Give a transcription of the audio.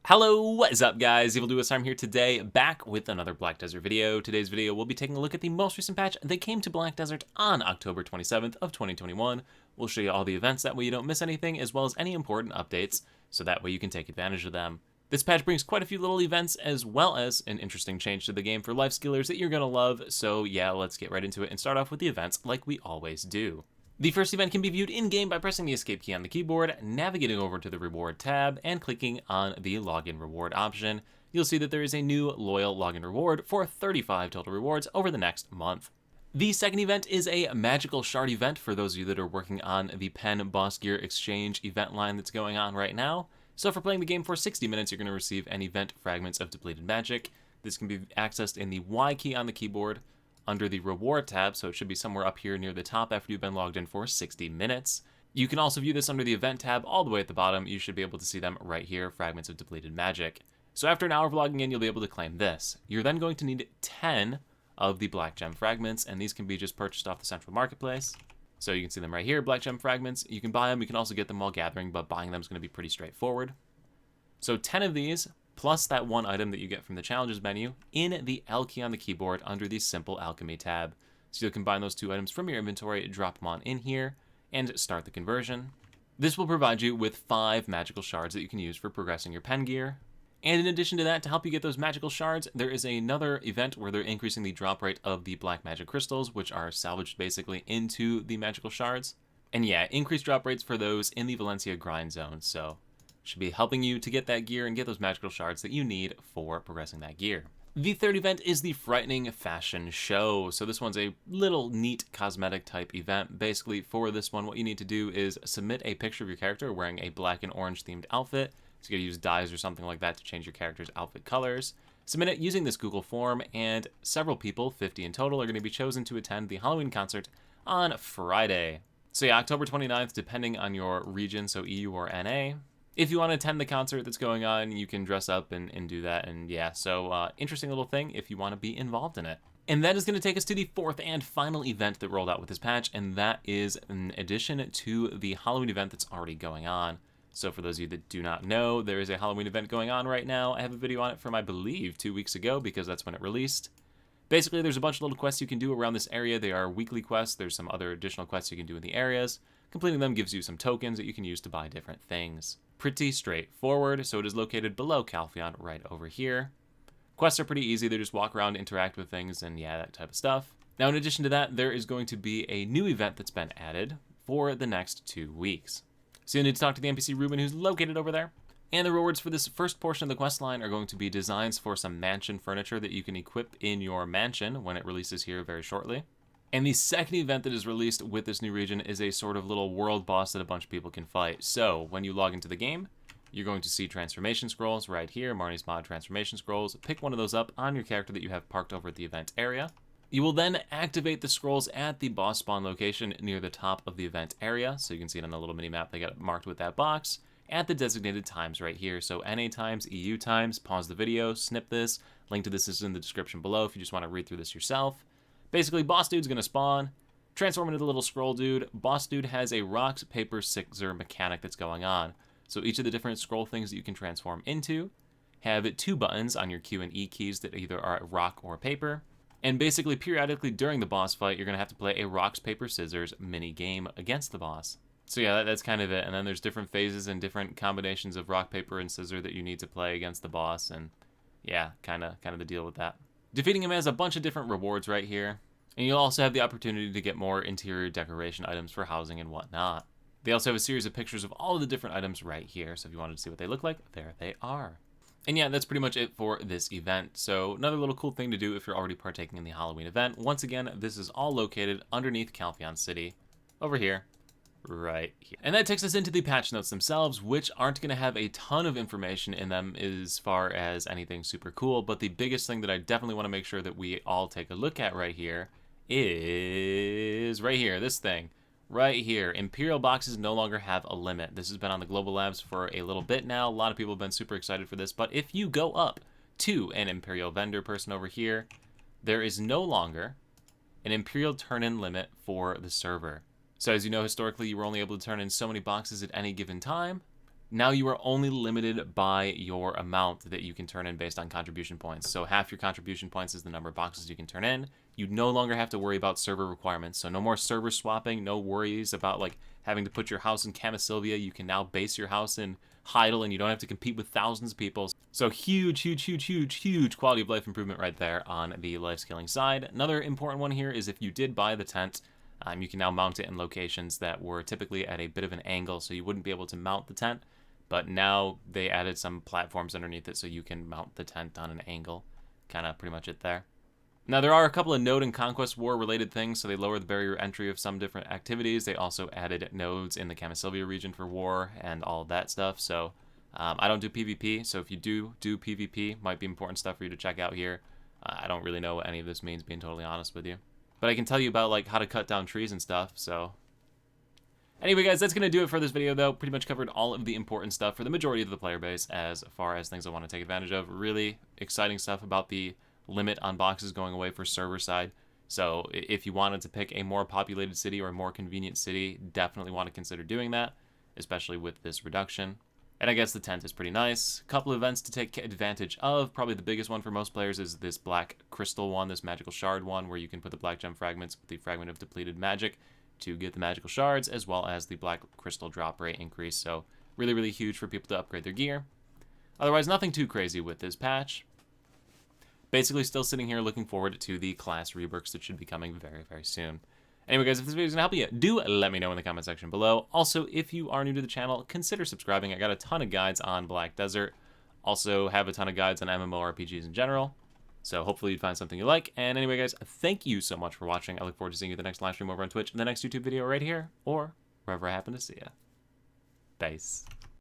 Hello, what is up guys? EvilDuos here today, back with another Black Desert video. Today's video, we'll be taking a look at the most recent patch that came to Black Desert on October 27th of 2021. We'll show you all the events, that way you don't miss anything, as well as any important updates, so that way you can take advantage of them. This patch brings quite a few little events, as well as an interesting change to the game for life skillers that you're gonna love, so yeah, let's get right into it and start off with the events like we always do. The first event can be viewed in-game by pressing the escape key on the keyboard, navigating over to the reward tab, and clicking on the login reward option. You'll see that there is a new loyal login reward for 35 total rewards over the next month. The second event is a magical shard event for those of you that are working on the Pen Boss Gear Exchange event line that's going on right now. So for playing the game for 60 minutes, you're going to receive an event Fragments of Depleted Magic. This can be accessed in the Y key on the keyboard, under the reward tab, so it should be somewhere up here near the top after you've been logged in for 60 minutes. You can also view this under the event tab all the way at the bottom. You should be able to see them right here, Fragments of Depleted Magic. So after an hour of logging in, you'll be able to claim this. You're then going to need 10 of the Black Gem Fragments, and these can be just purchased off the Central Marketplace. So you can see them right here, Black Gem Fragments. You can buy them, you can also get them while gathering, but buying them is going to be pretty straightforward. So 10 of these, plus that one item that you get from the challenges menu in the L key on the keyboard under the Simple Alchemy tab. So you'll combine those two items from your inventory, drop them on in here, and start the conversion. This will provide you with 5 magical shards that you can use for progressing your pen gear. And in addition to that, to help you get those magical shards, there is another event where they're increasing the drop rate of the black magic crystals, which are salvaged basically into the magical shards. And yeah, increased drop rates for those in the Valencia grind zone, so should be helping you to get that gear and get those magical shards that you need for progressing that gear. The third event is the Frightening Fashion Show. So this one's a little neat cosmetic type event. Basically for this one, what you need to do is submit a picture of your character wearing a black and orange themed outfit. So you gotta use dyes or something like that to change your character's outfit colors. Submit it using this Google form, and several people, 50 in total, are gonna be chosen to attend the Halloween concert on Friday. So yeah, October 29th, depending on your region, so EU or NA. If you want to attend the concert that's going on, you can dress up and do that. And yeah, so interesting little thing if you want to be involved in it. And that is going to take us to the fourth and final event that rolled out with this patch, and that is an addition to the Halloween event that's already going on. So for those of you that do not know, there is a Halloween event going on right now. I have a video on it from, I believe, 2 weeks ago, because that's when it released. Basically, there's a bunch of little quests you can do around this area. They are weekly quests. There's some other additional quests you can do in the areas. Completing them gives you some tokens that you can use to buy different things. Pretty straightforward, so it is located below Calpheon right over here. Quests are pretty easy. They just walk around, interact with things, and yeah, that type of stuff. Now, in addition to that, there is going to be a new event that's been added for the next 2 weeks. So you need to talk to the NPC Ruben, who's located over there. And the rewards for this first portion of the quest line are going to be designs for some mansion furniture that you can equip in your mansion when it releases here very shortly. And the second event that is released with this new region is a sort of little world boss that a bunch of people can fight. So when you log into the game, you're going to see transformation scrolls right here, Marnie's Mod transformation scrolls. Pick one of those up on your character that you have parked over at the event area. You will then activate the scrolls at the boss spawn location near the top of the event area. So you can see it on the little mini map. They got it marked with that box at the designated times right here. So NA times, EU times. Pause the video, snip this. Link to this is in the description below if you just want to read through this yourself. Basically, Boss Dude's going to spawn, transform into the little scroll dude. Boss Dude has a rock, paper, scissor mechanic that's going on. So each of the different scroll things that you can transform into have 2 buttons on your Q and E keys that either are rock or paper. And basically, periodically during the boss fight, you're going to have to play a rocks, paper, scissors mini game against the boss. So yeah, that's kind of it. And then there's different phases and different combinations of rock, paper, and scissor that you need to play against the boss. And yeah, kind of the deal with that. Defeating him has a bunch of different rewards right here, and you'll also have the opportunity to get more interior decoration items for housing and whatnot. They also have a series of pictures of all of the different items right here, so if you wanted to see what they look like, there they are. And yeah, that's pretty much it for this event. So another little cool thing to do if you're already partaking in the Halloween event. Once again, this is all located underneath Calpheon City, over here. Right here. And that takes us into the patch notes themselves, which aren't going to have a ton of information in them as far as anything super cool, but the biggest thing that I definitely want to make sure that we all take a look at right here is right here, this thing. Right here, Imperial boxes no longer have a limit. This has been on the Global Labs for a little bit now. A lot of people have been super excited for this, but if you go up to an Imperial vendor person over here, there is no longer an Imperial turn-in limit for the server. So as you know, historically, you were only able to turn in so many boxes at any given time. now you are only limited by your amount that you can turn in based on contribution points. So half your contribution points is the number of boxes you can turn in. You no longer have to worry about server requirements. So no more server swapping, no worries about like having to put your house in Camisylvia. You can now base your house in Heidel and you don't have to compete with thousands of people. So huge quality of life improvement right there on the life scaling side. Another important one here is if you did buy the tent, you can now mount it in locations that were typically at a bit of an angle, so you wouldn't be able to mount the tent, but now they added some platforms underneath it so you can mount the tent on an angle. Kind of pretty much it there. Now, there are a couple of node and conquest war related things, so they lower the barrier entry of some different activities. They also added nodes in the Camisylvia region for war and all of that stuff, so I don't do PvP, so if you do PvP, might be important stuff for you to check out here. I don't really know what any of this means, being totally honest with you. But I can tell you about like how to cut down trees and stuff, so. Anyway, guys, that's going to do it for this video, though. Pretty much covered all of the important stuff for the majority of the player base as far as things I want to take advantage of. Really exciting stuff about the limit on boxes going away for server side. So if you wanted to pick a more populated city or a more convenient city, definitely want to consider doing that, especially with this reduction. And I guess the tent is pretty nice. A couple of events to take advantage of. Probably the biggest one for most players is this black crystal one, this magical shard one, where you can put the black gem fragments with the fragment of depleted magic to get the magical shards, as well as the black crystal drop rate increase. So really huge for people to upgrade their gear. Otherwise, nothing too crazy with this patch. Basically still sitting here looking forward to the class reworks that should be coming very soon. Anyway, guys, if this video is going to help you, do let me know in the comment section below. Also, if you are new to the channel, consider subscribing. I got a ton of guides on Black Desert. Also have a ton of guides on MMORPGs in general. So hopefully you'd find something you like. And anyway, guys, thank you so much for watching. I look forward to seeing you in the next live stream over on Twitch, and the next YouTube video right here, or wherever I happen to see you. Peace.